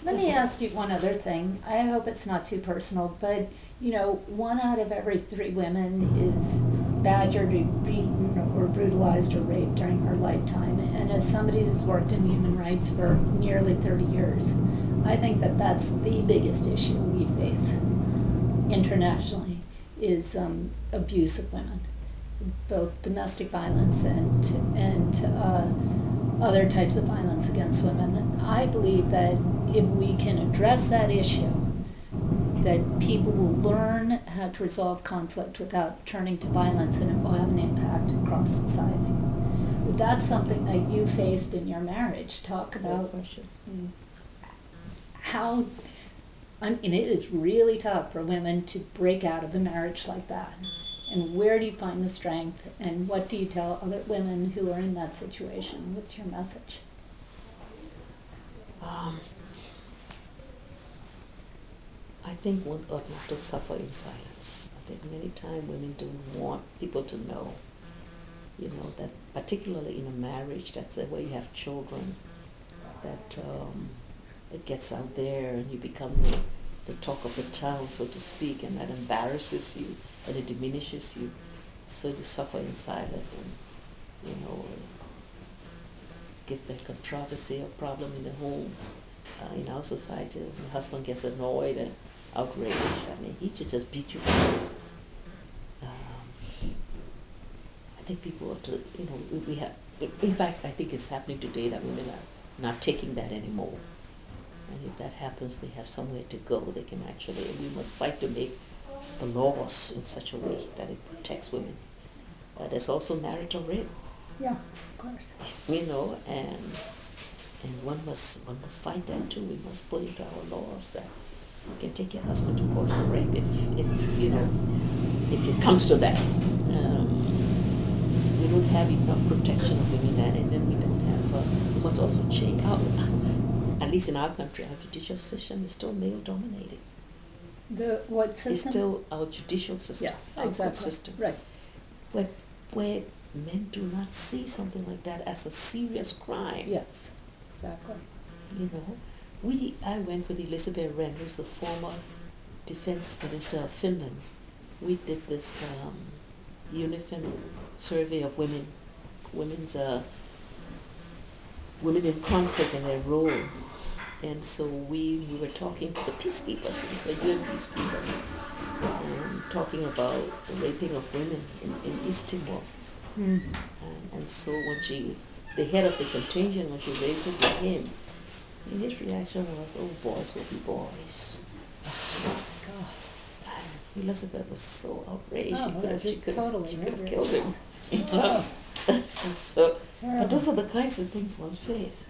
Let me ask you one other thing. I hope it's not too personal, but you know, 1 out of every 3 women is badgered or beaten or brutalized or raped during her lifetime. And as somebody who's worked in human rights for nearly 30 years, I think that that's the biggest issue we face internationally is abuse of women, both domestic violence and other types of violence against women. And I believe that if we can address that issue, that people will learn how to resolve conflict without turning to violence, and it will have an impact across society. But that's something that you faced in your marriage. Talk about how, I mean, it is really tough for women to break out of a marriage like that. And where do you find the strength, and what do you tell other women who are in that situation? What's your message? I think one ought not to suffer in silence. I think many times women don't want people to know, you know, that particularly in a marriage, that's where you have children, that it gets out there and you become the talk of the town, so to speak, and that embarrasses you and it diminishes you. So you suffer in silence and, you know, give the controversy or problem in the home. In our society, the husband gets annoyed and outraged. I mean, he should just beat you. I think people ought to, you know, we have, in fact, I think it's happening today that women are not taking that anymore. And if that happens, they have somewhere to go. They can actually, and we must fight to make the laws in such a way that it protects women. There's also marital rape. Yeah, of course. You know, and one must fight that too. We must put into our laws that you can take your husband to court for rape if you know, if it comes to that. We don't have enough protection of women then, and then we don't have. We must also change our, at least in our country, our judicial system is still male dominated. The what system? It's still our judicial system. Yeah, our exactly. court system. Right. Where men do not see something like that as a serious crime. Yes, exactly. You know, I went with Elizabeth Wren, who's the former defense minister of Finland. We did this UNIFEM survey of women's women in conflict and their role. And so we were talking to the peacekeepers, these were UN peacekeepers, and talking about the raping of women in East Timor. And so when the head of the contingent, when she raised it with him, and his reaction was, "Oh, boys will be boys." Oh my God! And Elizabeth was so outraged. She could have killed him. So, but those are the kinds of things one faces.